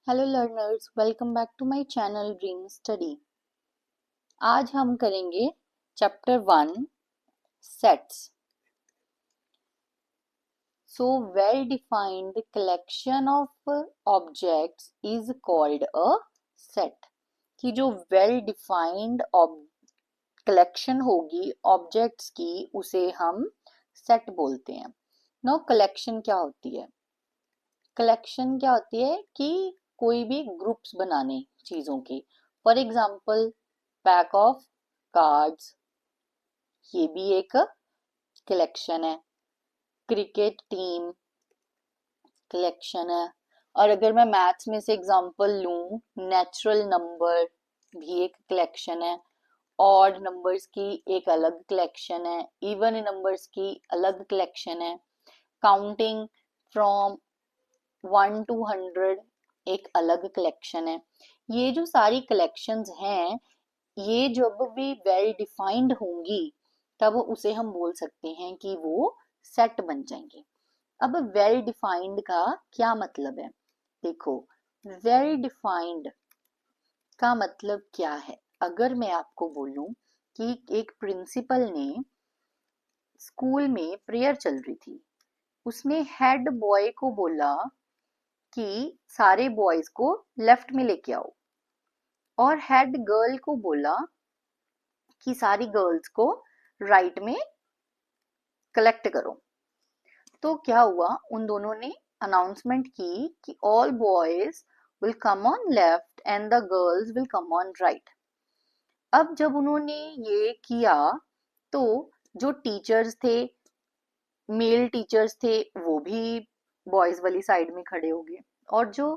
Hello learners, welcome back to my channel dream study. आज हम करेंगे chapter 1 sets. So well defined collection of objects is called a set. कि जो well defined collection होगी objects की उसे हम सेट बोलते हैं। नो कलेक्शन क्या होती है? कलेक्शन क्या होती है कि कोई भी ग्रुप्स बनाने चीजों के। For example pack of cards, ये भी एक कलेक्शन है। क्रिकेट टीम कलेक्शन है। और अगर मैं मैथ्स में से एग्जांपल लूं, नेचुरल नंबर भी एक कलेक्शन है। ऑड नंबर्स की एक अलग कलेक्शन है। इवन नंबर्स की अलग कलेक्शन है। काउंटिंग फ्रॉम 1 to 100 एक अलग कलेक्शन है। ये जो सारी कलेक्शंस हैं, ये जब भी वेल डिफाइंड होंगी तब उसे हम बोल सकते हैं कि वो सेट बन जाएंगे। अब वेल डिफाइंड का क्या मतलब है? देखो, वेल डिफाइंड का मतलब क्या है? अगर मैं आपको बोलूं कि एक प्रिंसिपल ने स्कूल में प्रेयर चल रही थी, उसने हेड बॉय को बोला कि सारे बॉयज को लेफ्ट में लेके आओ, और हेड गर्ल को बोला कि सारी गर्ल्स को राइट में कलेक्ट करो। तो क्या हुआ, उन दोनों ने अनाउंसमेंट की कि all boys will come on left and the girls will come on right. अब जब उन्होंने ये किया तो जो टीचर्स थे, मेल टीचर्स थे, वो भी बॉयज वाली साइड में खड़े हो गए, और जो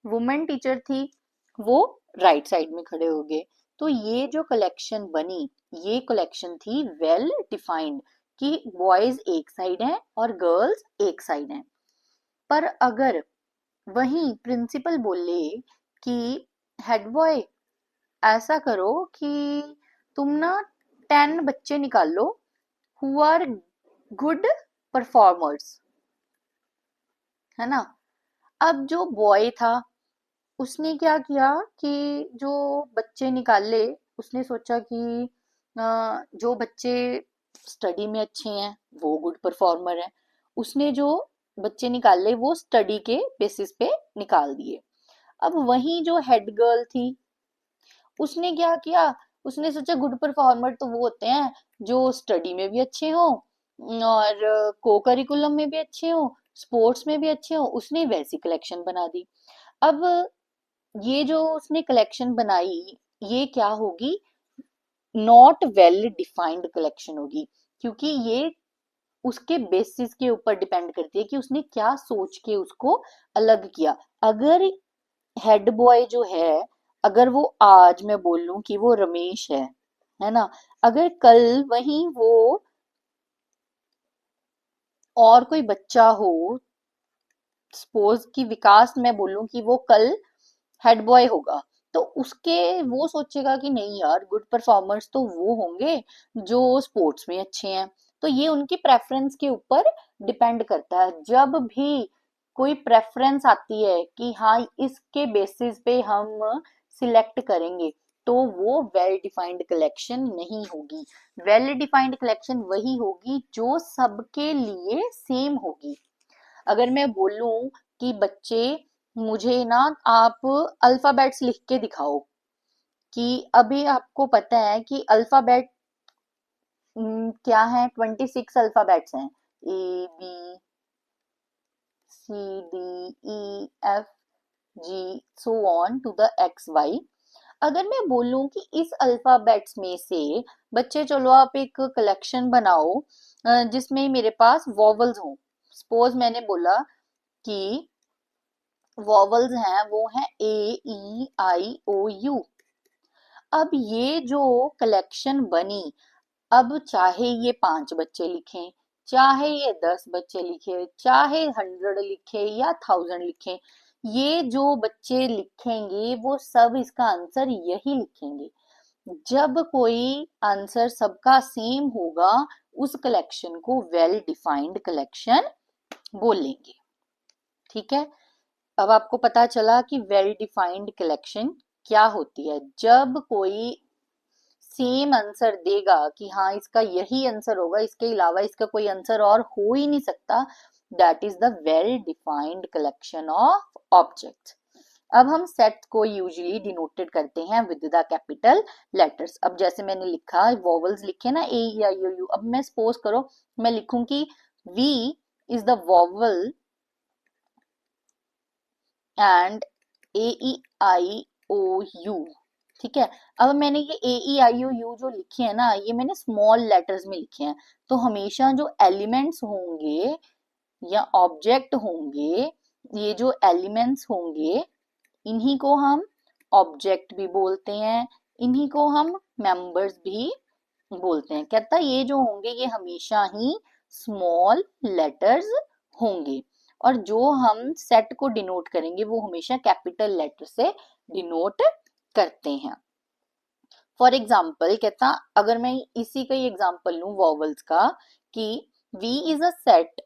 वुमेन टीचर थी वो राइट साइड में खड़े हो गए। तो ये जो कलेक्शन बनी, ये कलेक्शन थी वेल डिफाइंड कि बॉयज एक साइड हैं और गर्ल्स एक साइड हैं। पर अगर वही प्रिंसिपल बोले कि हेड बॉय ऐसा करो कि तुम ना 10 बच्चे निकाल लो हु आर गुड परफॉर्मर्स, है ना। अब जो बॉय था उसने क्या किया कि जो बच्चे निकाले, उसने सोचा कि जो बच्चे स्टडी में अच्छे हैं वो गुड परफॉर्मर हैं। उसने जो बच्चे निकाले वो स्टडी के बेसिस पे निकाल दिए। अब वही जो हेड गर्ल थी, उसने क्या किया, उसने सोचा गुड परफॉर्मर तो वो होते हैं जो स्टडी में भी अच्छे हो और को करिकुलम में भी अच्छे हो, स्पोर्ट्स में भी अच्छे हो। उसने वैसी कलेक्शन बना दी। अब ये जो उसने कलेक्शन बनाई, ये क्या होगी? नॉट वेल डिफाइंड कलेक्शन होगी, क्योंकि ये उसके बेसिस के ऊपर डिपेंड करती है कि उसने क्या सोच के उसको अलग किया। अगर हेड बॉय जो है, अगर वो आज मैं बोलूं कि वो रमेश है ना, अगर कल वही वो और कोई बच्चा हो, सपोज कि विकास मैं बोलूं कि वो कल हेड बॉय होगा, तो उसके वो सोचेगा कि नहीं यार, गुड परफॉर्मर्स तो वो होंगे जो स्पोर्ट्स में अच्छे हैं। तो ये उनकी प्रेफरेंस के ऊपर डिपेंड करता है। जब भी कोई प्रेफरेंस आती है कि हाँ इसके बेसिस पे हम सिलेक्ट करेंगे, तो वो वेल डिफाइंड कलेक्शन नहीं होगी। वेल डिफाइंड कलेक्शन वही होगी जो सबके लिए सेम होगी। अगर मैं बोलूं कि बच्चे मुझे ना आप अल्फाबेट्स लिख के दिखाओ, कि अभी आपको पता है कि अल्फाबेट क्या है, 26 अल्फाबेट्स हैं। A B C D E F G so on to the X Y. अगर मैं बोलूं कि इस अल्फाबेट्स में से बच्चे चलो आप एक कलेक्शन बनाओ जिसमें मेरे पास वॉवल्स हों। सपोज मैंने बोला कि वॉवल्स हैं वो हैं ए ई आई ओ यू। अब ये जो कलेक्शन बनी, अब चाहे ये 5 बच्चे लिखें, चाहे ये 10 बच्चे लिखे, चाहे 100 लिखे या 1000 लिखे, ये जो बच्चे लिखेंगे वो सब इसका आंसर यही लिखेंगे। जब कोई आंसर सबका सेम होगा, उस कलेक्शन को वेल डिफाइंड कलेक्शन बोलेंगे। ठीक है। अब आपको पता चला कि वेल डिफाइंड कलेक्शन क्या होती है। जब कोई सेम आंसर देगा कि हाँ इसका यही आंसर होगा, इसके अलावा इसका कोई आंसर और हो ही नहीं सकता, that is the well defined collection of objects. अब हम सेट को यूजुअली डिनोटेड करते हैं विद द कैपिटल लेटर्स। अब जैसे मैंने लिखा वोवल्स लिखे ना, ए ई आई ओ यू। अब मैं सपोज करो मैं लिखूं कि V is the vowel and A E I O U. ठीक है, अब मैंने ये ए ई आई ओ यू जो लिखे हैं ना, ये मैंने स्मॉल लेटर्स में लिखे हैं। तो हमेशा जो एलिमेंट्स होंगे या ऑब्जेक्ट होंगे, ये जो एलिमेंट्स होंगे इन्हीं को हम ऑब्जेक्ट भी बोलते हैं, इन्हीं को हम मेंबर्स भी बोलते हैं। कहता ये जो होंगे ये हमेशा ही स्मॉल लेटर्स होंगे, और जो हम सेट को डिनोट करेंगे वो हमेशा कैपिटल लेटर से डिनोट करते हैं। फॉर एग्जाम्पल कहता, अगर मैं इसी का ही एग्जाम्पल लूं वॉवल्स का, कि V इज अ सेट।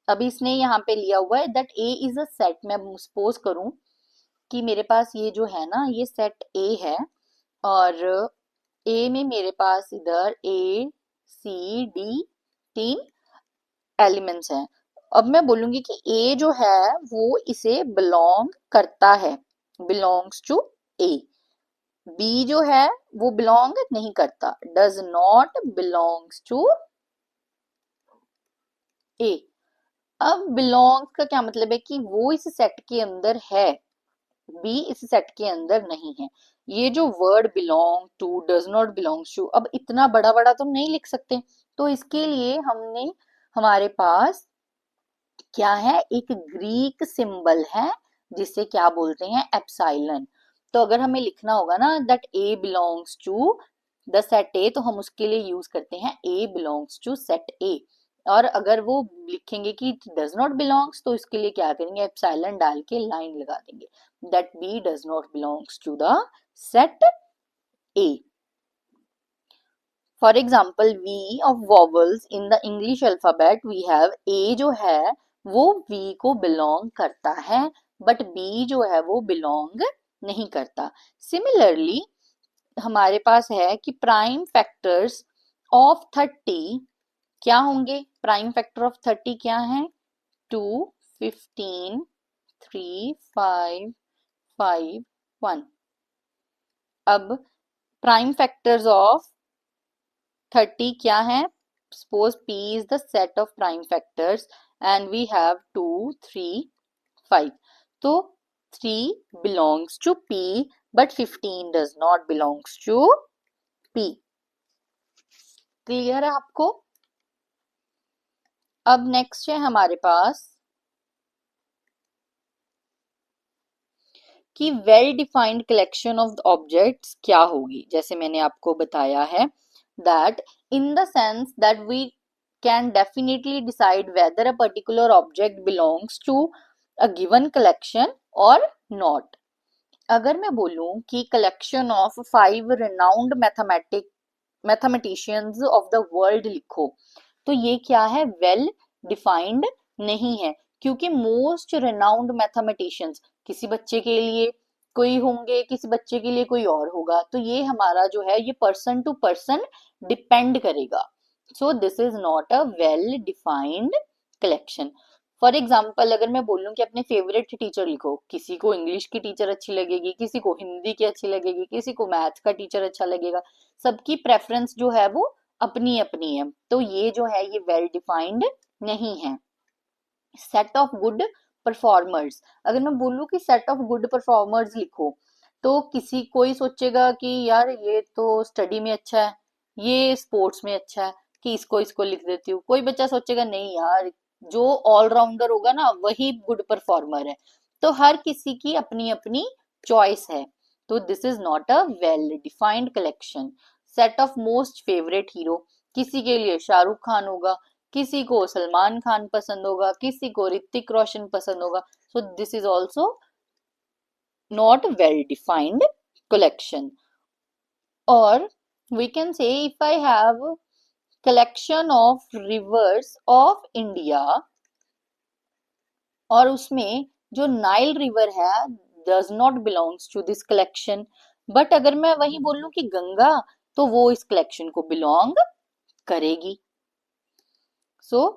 अभी इसने यहाँ पे लिया हुआ है that A is a set. मैं सपोज करूं कि मेरे पास ये जो है ना ये सेट A है, और A में मेरे पास इधर A C D 3 एलिमेंट्स हैं। अब मैं बोलूंगी कि A जो है वो इसे बिलोंग करता है, बिलोंग्स टू A। B जो है वो बिलोंग नहीं करता, does not belongs to A। अब बिलोंग्स का क्या मतलब है कि वो इस सेट के अंदर है, बी इस सेट के अंदर नहीं है। ये जो word belong to, does not belongs to, अब इतना बड़ा बड़ा तो नहीं लिख सकते, तो इसके लिए हमने, हमारे पास क्या है, एक ग्रीक सिंबल है जिसे क्या बोलते हैं, एप्सिलॉन। तो अगर हमें लिखना होगा ना that A belongs to the set A, तो हम उसके लिए यूज करते हैं A belongs to set A. और अगर वो लिखेंगे कि डज नॉट बिलोंग्स, तो इसके लिए क्या करेंगे, एप्सिलॉन डाल के लाइन लगा देंगे that B does not belongs to the set A. For example V of vowels in the English alphabet we have A जो है वो V को बिलोंग करता है, बट B जो है वो बिलोंग नहीं करता। सिमिलरली हमारे पास है कि प्राइम फैक्टर्स ऑफ 30 क्या होंगे, प्राइम फैक्टर ऑफ 30 क्या है, 2 15 3 5 5 1। अब प्राइम फैक्टर्स ऑफ 30 क्या है, suppose P is the set of prime factors and we have 2 3 5। तो 3 belongs to P but 15 does not belongs to P। Clear है आपको? अब नेक्स्ट है हमारे पास कि well defined collection of objects क्या होगी। जैसे मैंने आपको बताया है that in the sense that we can definitely decide whether a particular object belongs to a given collection or not। अगर मैं बोलूं कि collection of 5 renowned mathematicians of the world लिखो, तो ये क्या है, वेल डिफाइंड नहीं है, क्योंकि मोस्ट रिनाउंड मैथमेटिशियंस किसी बच्चे के लिए कोई होंगे, किसी बच्चे के लिए कोई और होगा। तो ये हमारा जो है ये पर्सन टू पर्सन डिपेंड करेगा। सो this is not a well defined collection. For example अगर मैं बोलूं कि अपने फेवरेट टीचर लिखो, किसी को इंग्लिश की टीचर अच्छी लगेगी, किसी को हिंदी की अच्छी लगेगी, किसी को मैथ का टीचर अच्छा लगेगा। सबकी प्रेफरेंस जो है वो अपनी अपनी है, तो ये जो है ये वेल डिफाइंड नहीं है। सेट ऑफ गुड परफॉर्मर्स, अगर मैं बोलूं कि सेट ऑफ गुड परफॉर्मर्स लिखो, तो किसी कोई सोचेगा कि यार ये तो स्टडी में अच्छा है, ये स्पोर्ट्स में अच्छा है, कि इसको इसको लिख देती हूँ। कोई बच्चा सोचेगा नहीं यार जो ऑलराउंडर होगा ना वही गुड परफॉर्मर है। तो हर किसी की अपनी अपनी चॉइस है, तो this is not a well defined collection. Set of most favourite hero, किसी के लिए शाहरुख खान होगा, किसी को सलमान खान पसंद होगा, किसी को ऋतिक रोशन पसंद होगा। So this is also not well defined collection. और we can say if I have collection of rivers of India, और उसमें जो नाइल रिवर है does not belongs to this collection, but अगर मैं वही बोलूं कि गंगा, तो वो इस कलेक्शन को बिलोंग करेगी। सो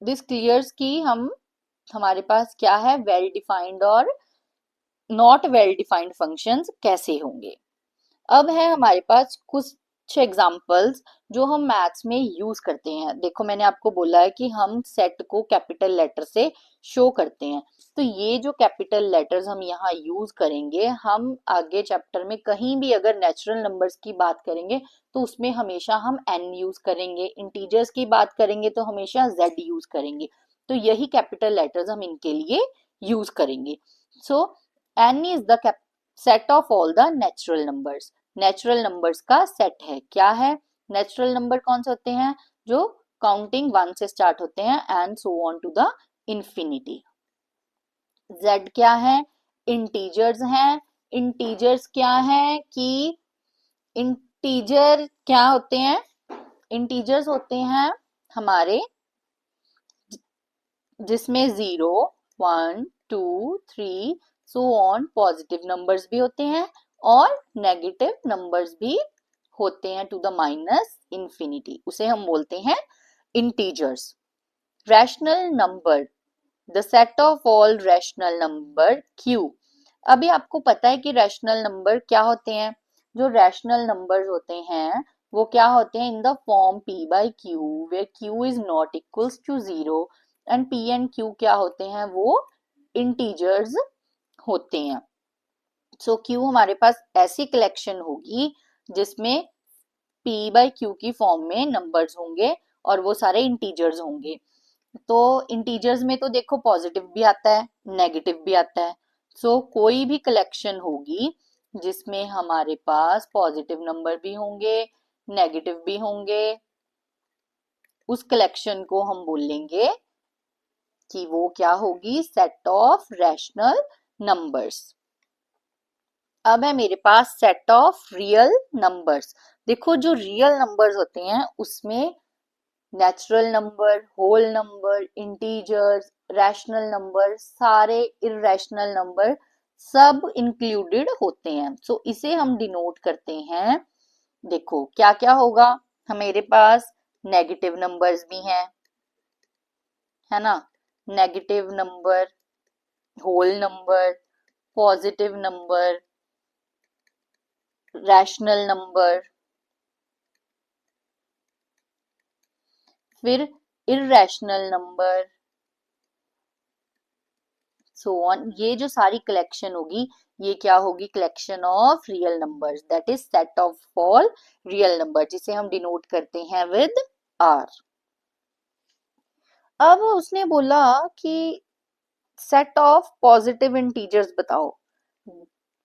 दिस क्लियर्स की हमारे पास क्या है, वेल डिफाइंड और नॉट वेल डिफाइंड फंक्शंस कैसे होंगे। अब है हमारे पास कुछ एग्जाम्पल्स जो हम मैथ्स में यूज करते हैं। देखो मैंने आपको बोला है कि हम सेट को कैपिटल लेटर से शो करते हैं, तो ये जो कैपिटल लेटर्स हम यहाँ यूज करेंगे, हम आगे चैप्टर में कहीं भी अगर नेचुरल नंबर्स की बात करेंगे तो उसमें हमेशा हम एन यूज करेंगे, इंटीजर्स की बात करेंगे तो हमेशा जेड यूज करेंगे। तो यही कैपिटल लेटर्स हम इनके लिए यूज करेंगे। So N is the set of all the natural numbers. Natural numbers का सेट है। क्या है नेचुरल नंबर? कौन से होते हैं? जो काउंटिंग वन से स्टार्ट होते हैं and so on to the infinity. Z क्या है? इंटीजर्स हैं। इंटीजर्स क्या है कि इंटीजर क्या होते हैं? इंटीजर्स होते हैं हमारे जिसमें 0, 1, 2, 3 सो ऑन पॉजिटिव नंबर्स भी होते हैं और नेगेटिव नंबर्स भी होते हैं टू द माइनस इंफिनिटी, उसे हम बोलते हैं integers. Rational number, the set of all rational number Q। अभी आपको पता है कि रैशनल नंबर क्या होते हैं? जो रैशनल नंबर्स होते हैं वो क्या होते हैं? In the form P by Q where Q is not equals to 0 and P and Q क्या होते हैं? वो इंटीजर्स होते हैं। सो Q हमारे पास ऐसी कलेक्शन होगी जिसमें P by Q की फॉर्म में नंबर्स होंगे और वो सारे इंटीजर्स होंगे। तो इंटीजर्स में तो देखो पॉजिटिव भी आता है, नेगेटिव भी आता है। सो कोई भी कलेक्शन होगी जिसमें हमारे पास पॉजिटिव नंबर भी होंगे, नेगेटिव भी होंगे, उस कलेक्शन को हम बोलेंगे कि वो क्या होगी? Set of rational numbers. अब है मेरे पास सेट ऑफ रियल नंबर्स। देखो जो रियल नंबर्स होते हैं उसमें natural number, whole number, integers, rational number, सारे इररेशनल नंबर सब इंक्लूडेड होते हैं। सो इसे हम डिनोट करते हैं। देखो क्या क्या होगा हमारे पास? नेगेटिव नंबर्स भी हैं, है ना? Negative number, whole number, positive number, rational number, फिर इररेशनल नंबर, सो ऑन। ये जो सारी कलेक्शन होगी ये क्या होगी? Collection of real numbers, that is set of all real number, जिसे हम डिनोट करते हैं विद आर। अब उसने बोला कि सेट ऑफ पॉजिटिव इंटीजर्स बताओ।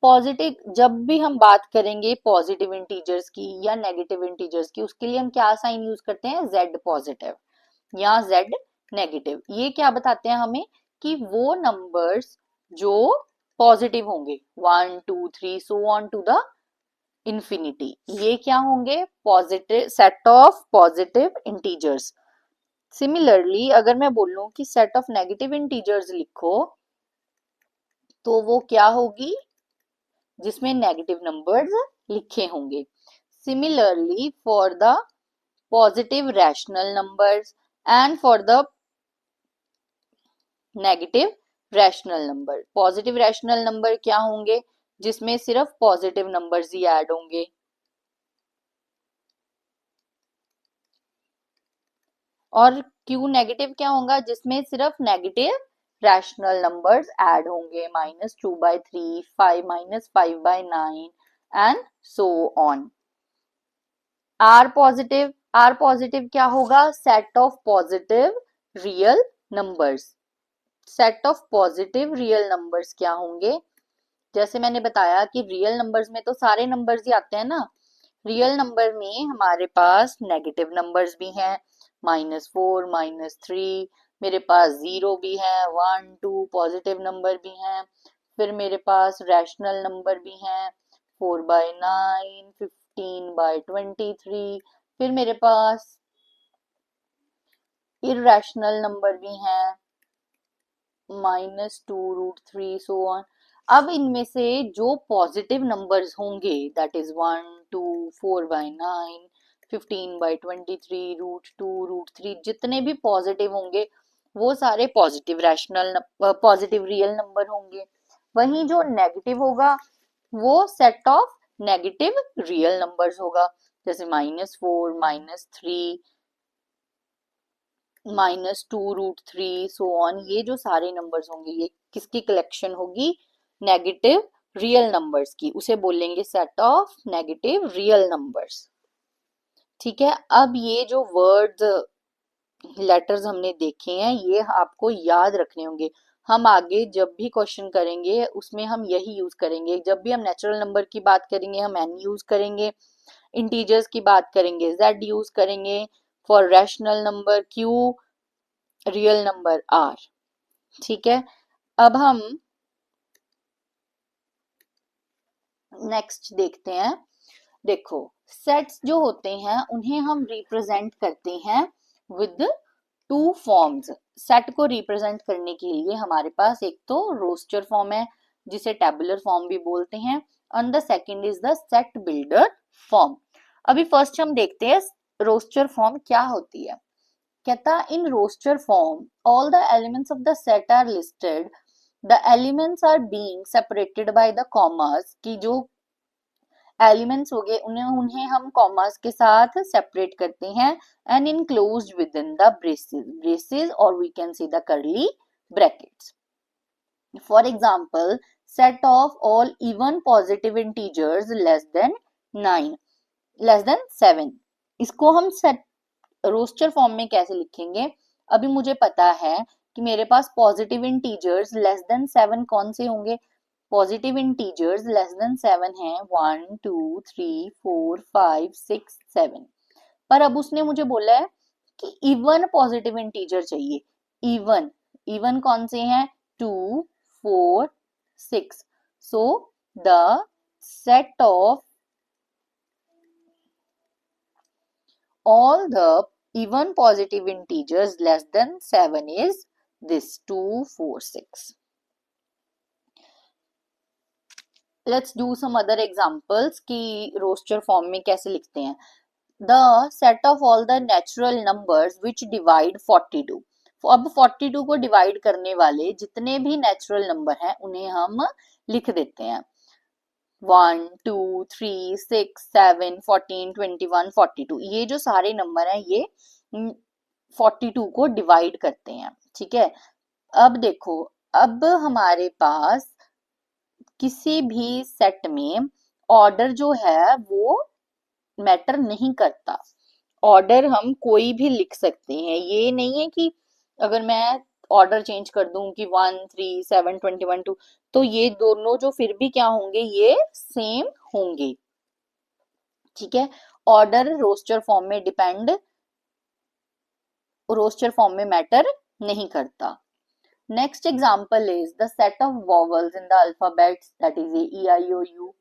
पॉजिटिव जब भी हम बात करेंगे पॉजिटिव इंटीजर्स की या नेगेटिव इंटीजर्स की, उसके लिए हम क्या साइन यूज करते हैं? जेड पॉजिटिव या जेड नेगेटिव। ये क्या बताते हैं हमें? कि वो नंबर्स जो पॉजिटिव होंगे 1, 2, 3 so on to the infinity, ये क्या होंगे? Positive, set of positive integers. Similarly अगर मैं बोलूं कि सेट ऑफ नेगेटिव इंटीजर्स लिखो, तो वो क्या होगी? जिसमें नेगेटिव नंबर्स लिखे होंगे। Similarly for the positive rational numbers and for the negative rational number. Positive rational number क्या होंगे? जिसमें सिर्फ पॉजिटिव नंबर्स ही ऐड होंगे। और क्यू नेगेटिव क्या होगा? जिसमें सिर्फ नेगेटिव रैशनल नंबर्स ऐड होंगे, -2/3, 5 -5/9 and so on. R positive, R positive क्या होगा? Set of positive real numbers. Set of positive real numbers क्या होंगे? जैसे मैंने बताया कि रियल नंबर्स में तो सारे नंबर्स ही आते हैं ना। रियल नंबर में हमारे पास नेगेटिव नंबर्स भी हैं, -4, -3, मेरे पास 0 भी है, 1, 2 पॉजिटिव नंबर भी हैं, फिर मेरे पास रैशनल नंबर भी हैं, 4/9, 15/23, फिर मेरे पास इररेशनल नंबर भी हैं, -2√3 सो ऑन। अब इनमें से जो पॉजिटिव नंबर्स होंगे दैट इज 1 2 4/9 15/23 √2 √3 जितने भी पॉजिटिव होंगे वो सारे positive rational positive real number होंगे। वहीं जो नेगेटिव होगा वो set of negative real numbers होगा, जैसे -4 -3 -2√3 सो ऑन। ये जो सारे नंबर्स होंगे ये किसकी कलेक्शन होगी? नेगेटिव रियल नंबर्स की, उसे बोलेंगे set of negative real numbers. ठीक है, अब ये जो वर्ड्स लेटर्स हमने देखे हैं ये आपको याद रखने होंगे। हम आगे जब भी क्वेश्चन करेंगे उसमें हम यही यूज करेंगे। जब भी हम नेचुरल नंबर की बात करेंगे हम एन यूज करेंगे, इंटीजर्स की बात करेंगे जेड यूज करेंगे, for rational number Q, real number R. ठीक है, अब हम नेक्स्ट देखते हैं। देखो, सेट्स जो होते हैं उन्हें हम रिप्रेजेंट करते हैं विद टू फॉर्म्स। सेट को रिप्रेजेंट करने के लिए हमारे पास एक तो रोस्टर फॉर्म है जिसे टेबुलर फॉर्म भी बोलते हैं, and the second is the set builder form. अभी फर्स्ट हम देखते हैं रोस्टर फॉर्म क्या होती है। कहता in roster form all the elements of the set are listed, the elements are being separated by the commas, की जो एलिमेंट्स हो गए उन्हें उन्हें हम कॉमास के साथ सेपरेट करते हैं, and enclosed within the braces और we can see the curly brackets. For example, set of all even positive integers less than 9 less than 7। इसको हम सेट रोस्टर फॉर्म में कैसे लिखेंगे? अभी मुझे पता है कि मेरे पास पॉजिटिव इंटीजर्स लेस देन 7 कौन से होंगे। पॉजिटिव इंटीजर्स लेस देन 7 हैं 1 2 3 4 5 6 7। पर अब उसने मुझे बोला है कि इवन पॉजिटिव इंटीजर चाहिए। इवन इवन कौन से हैं? 2 4 6। So the set of all the even positive integers less than 7 is this 2 4 6. Let's do some other examples कि roster form में कैसे लिखते हैं। The set of all the natural numbers which divide 42। अब 42 को डिवाइड करने वाले जितने भी नेचुरल नंबर हैं उन्हें हम लिख देते हैं। 1 2 3 6 7 14 21 42। ये जो सारे नंबर हैं ये 42 को डिवाइड करते हैं। ठीक है, अब देखो, अब हमारे पास किसी भी सेट में ऑर्डर जो है वो मैटर नहीं करता। ऑर्डर हम कोई भी लिख सकते हैं, ये नहीं है कि अगर मैं ऑर्डर चेंज कर दूं कि 1 3 7 21 2 तो ये दोनों जो फिर भी क्या होंगे, ये सेम होंगे। ठीक है, ऑर्डर रोस्टर फॉर्म में रोस्टर फॉर्म में मैटर नहीं करता। Next example is the set of vowels in the alphabets that is A E I O U,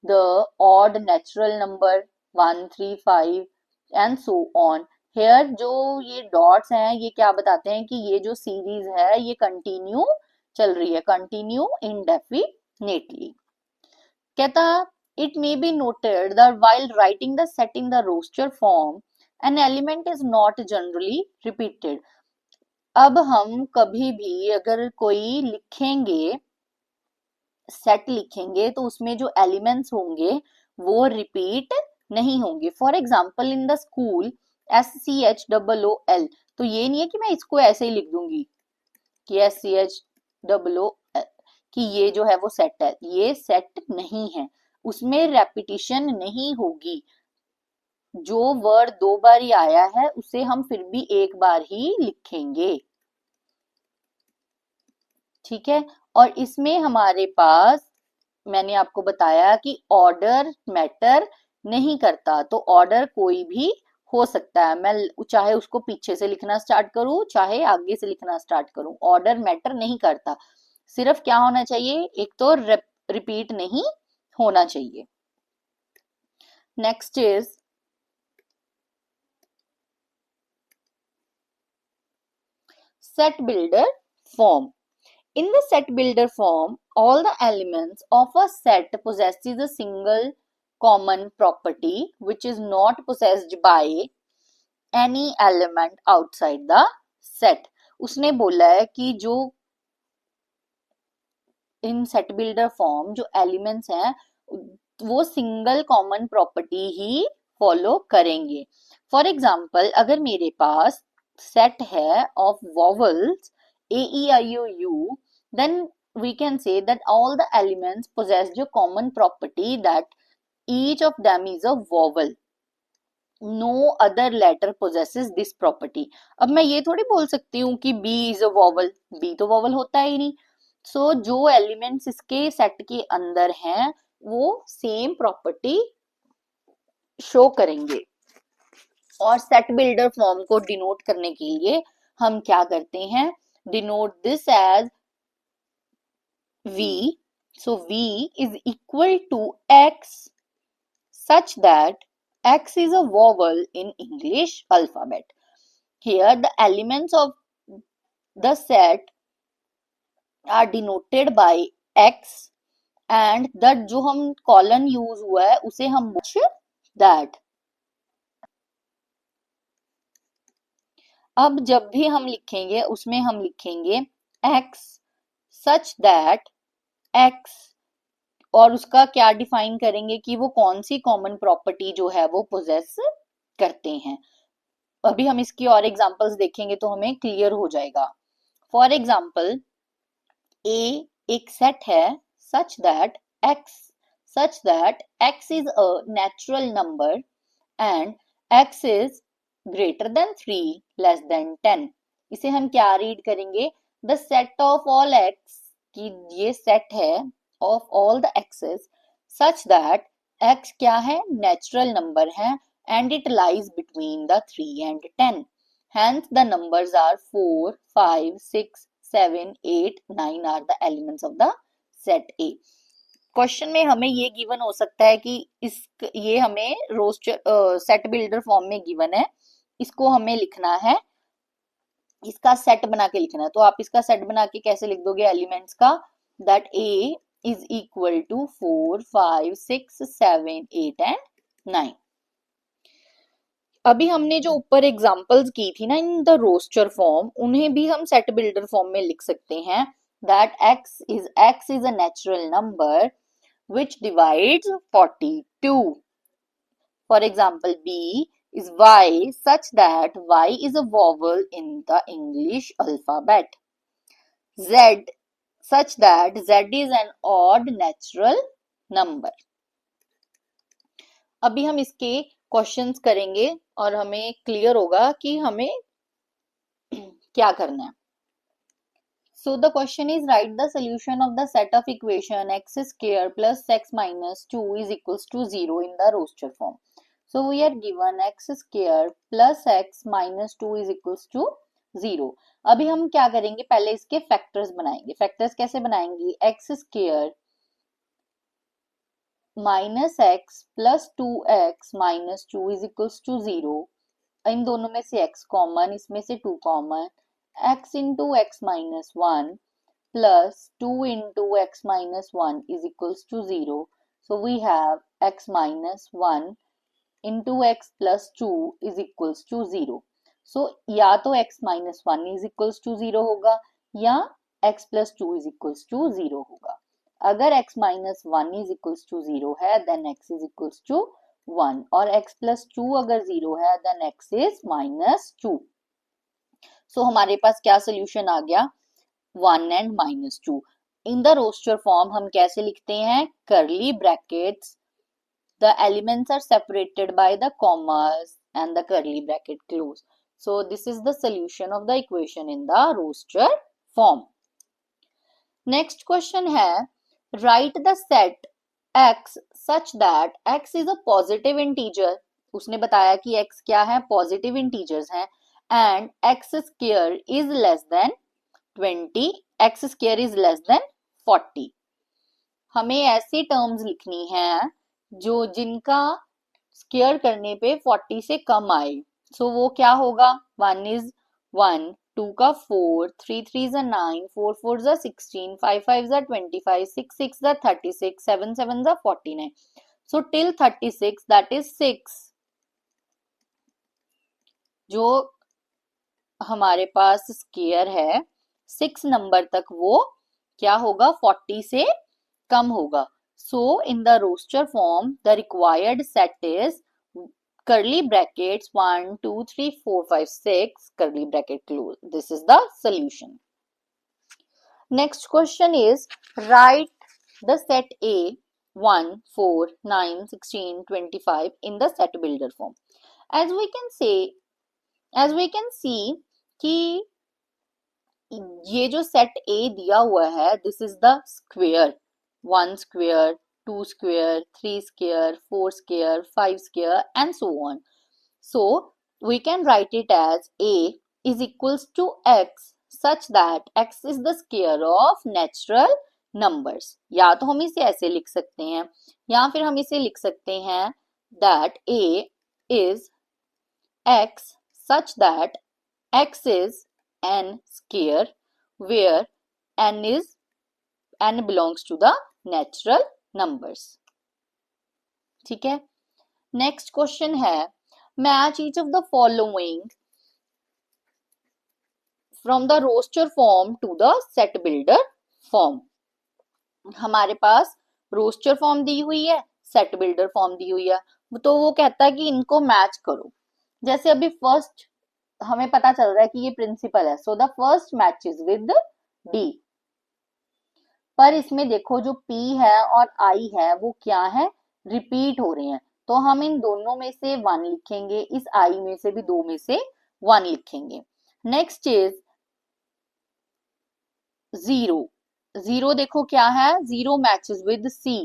the odd natural number 1 3 5 and so on. Here जो ये dots हैं ये क्या बताते हैं कि ये जो सीरीज है ये कंटिन्यू चल रही है, कंटिन्यू इंडेफिनेटली। कहता it may be noted that while writing the set in the roster form an element is not generally repeated. अब हम कभी भी अगर कोई लिखेंगे सेट लिखेंगे तो उसमें जो एलिमेंट्स होंगे वो रिपीट नहीं होंगे। For example in the school SCHOOL, तो ये नहीं है कि मैं इसको ऐसे ही लिख दूंगी कि SCHOOL कि ये जो है वो सेट है, ये सेट नहीं है, उसमें रेपिटिशन नहीं होगी। जो वर्ड 2 बार ही आया है उसे हम फिर भी एक बार ही लिखेंगे। ठीक है, और इसमें हमारे पास मैंने आपको बताया कि ऑर्डर मैटर नहीं करता, तो ऑर्डर कोई भी हो सकता है। मैं चाहे उसको पीछे से लिखना स्टार्ट करूं चाहे आगे से लिखना स्टार्ट करूं, ऑर्डर मैटर नहीं करता। सिर्फ क्या होना चाहिए, एक तो रिपीट नहीं होना चाहिए। Next is set builder form. In the set builder form, all the elements of a set possesses a single common property which is not possessed by any element outside the set. उसने बोला है कि जो in set builder form जो elements हैं वो single common property ही follow करेंगे. फॉर एग्जाम्पल अगर मेरे पास सेट है of vowels A E I O U, then we can say that all the elements possess the common property that each of them is a vowel. No other letter possesses this property. अब मैं ये थोड़ी बोल सकती हूँ कि B is a vowel. B तो vowel होता ही नहीं. So जो एलिमेंट्स इसके सेट के अंदर हैं वो सेम प्रॉपर्टी शो करेंगे. और सेट बिल्डर फॉर्म को डिनोट करने के लिए हम क्या करते हैं, denote this as V. So V is equal to X such that X is a vowel in English alphabet. Here the elements of the set are denoted by X and that जो हम colon use हुआ है उसे हम that. अब जब भी हम लिखेंगे उसमें हम लिखेंगे X such that X और उसका क्या डिफाइन करेंगे कि वो कौन सी कॉमन प्रॉपर्टी जो है वो पोजेस करते हैं. अभी हम इसकी और एग्जांपल्स देखेंगे तो हमें क्लियर हो जाएगा. फॉर एग्जांपल A एक सेट है such that X is a natural number and X is greater than 3 less than 10. इसे हम क्या रीड करेंगे, the set of all X की ये सेट है of all the X's such that X क्या है, natural number है and it lies between the 3 and 10. Hence the numbers are 4, 5, 6, 7, 8, 9 are the elements of the set A. Question में हमें ये given हो सकता है कि ये हमें रोस्टर सेट बिल्डर फॉर्म में गिवन है, इसको हमें लिखना है, इसका सेट बना के लिखना है. तो आप इसका सेट बना के कैसे लिख दोगे एलिमेंट्स का, that A is equal to 4, 5, 6, 7, 8 and 9. अभी हमने जो ऊपर एग्जांपल्स की थी ना इन द रोस्टर फॉर्म, उन्हें भी हम सेट बिल्डर फॉर्म में लिख सकते हैं. That X is a natural number which divides 42. For example, B is Y such that Y is a vowel in the English alphabet. Z such that Z is an odd natural number. अभी हम इसके questions करेंगे और हमें clear होगा कि हमें क्या करना है. So the question is, write the solution of the set of equation x square plus x minus 2 is equals to 0 in the roster form. So we are given x square plus x minus 2 is equals to 0. अभी हम क्या करेंगे, पहले इसके factors बनाएंगे. Factors कैसे बनाएंगे, x square minus x plus 2x minus 2 is equals to 0. इन दोनों में से x कॉमन, इसमें से 2 common, x into x minus 1 plus 2 into x minus 1 is equals to 0. So we have x minus 1 into x plus 2 is equals to 0. So या तो x minus 1 is equals to 0 होगा या x plus 2 is equals to 0 होगा. अगर x minus 1 is equals to 0 है then x is equals to 1 और x plus 2 अगर 0 है देन x इज माइनस 2. सो हमारे पास क्या सोल्यूशन आ गया, 1 and minus 2. In the roster form हम कैसे लिखते हैं, curly brackets, the elements are separated by the commas and the curly bracket close. So this is the solution of the equation in the roster form. Next question है, write the set x such that x is a positive integer. उसने बताया कि x क्या है, positive integers हैं and x square is less than 20, x square is less than 40. हमें ऐसी terms लिखनी है जो जिनका स्क्वायर करने पे 40 से कम आए. सो वो क्या होगा, 1 is 1, 2 का 4, 3 3 जा 9, 4 4 जा 16, 5 5 जा 25, 6 6 जा 36, 7 7 जा 49. So till 36 that is 6. जो हमारे पास स्क्वायर है 6 नंबर तक वो क्या होगा 40 से कम होगा. So in the roster form the required set is curly brackets 1 2 3 4 5 6 curly bracket close. This is the solution. Next question is write the set A 1 4 9 16 25 in the set builder form. As we can see कि ये जो set A दिया हुआ है this is the square 1 square 2 square 3 square 4 square 5 square and so on. So we can write it as A is equals to X such that X is the square of natural numbers. या तो हम इसे ऐसे लिख सकते हैं या फिर हम इसे लिख सकते हैं that A is X such that X is n square where n belongs to the natural numbers. ठीक है. नेक्स्ट क्वेश्चन है match each of the following from the roster form to the set builder form. हमारे पास roster form दी हुई है set builder form दी हुई है तो वो कहता है कि इनको मैच करो. जैसे अभी फर्स्ट हमें पता चल रहा है कि ये प्रिंसिपल है so the first matches with D. पर इसमें देखो जो P है और I है वो क्या है रिपीट हो रहे हैं तो हम इन दोनों में से 1 लिखेंगे इस I में से भी 2 में से 1 लिखेंगे. Next is 0. 0 देखो क्या है 0 matches with C.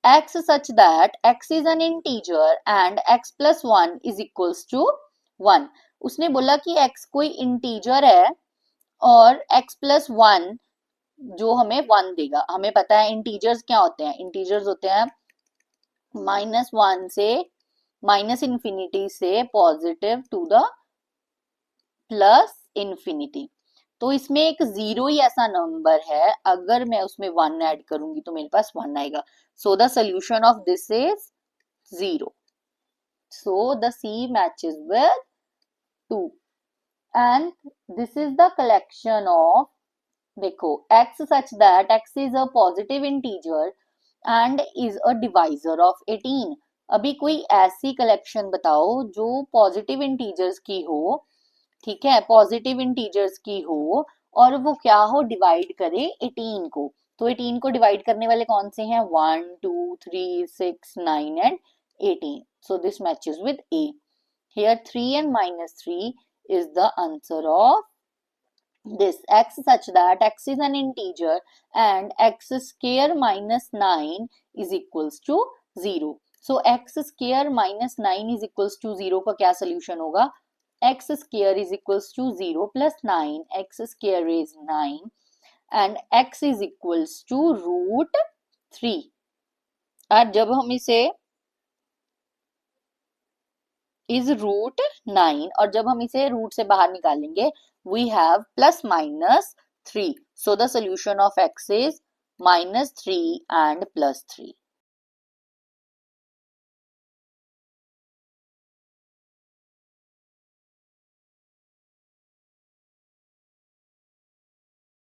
X such that X is an integer and X plus 1 is equals to 1. उसने बोला कि X कोई इंटीजर है और X plus 1 जो हमें 1 देगा. हमें पता है इंटीजर्स क्या होते हैं. इंटीजर्स होते हैं -1 से -इंफिनिटी से positive to the plus infinity. तो इसमें एक 0 ही ऐसा नंबर है अगर मैं उसमें 1 ऐड करूंगी तो मेरे पास 1 आएगा. So the solution of this is 0. So the C matches with 2 and this is the collection of देखो X such that X is a positive integer and is a divisor of 18. अभी कोई ऐसी collection बताओ जो positive integers की हो. ठीक है पॉजिटिव इंटीजर्स की हो और वो क्या हो डिवाइड करे 18 को. तो 18 को डिवाइड करने वाले कौन से हैं 1 2 3 6 9 and 18. So this matches with A. Here 3 and -3 is the answer of this. X such that X is an integer and X square minus 9 is equals to 0. So X square minus 9 is equals to 0 का क्या solution होगा X square is equals to 0 plus 9. X square is 9 and X is equals to root 3. और जब हम इसे is root 9 और जब हम इसे रूट से बाहर निकालेंगे we have plus minus 3. So the solution of X is -3 and +3.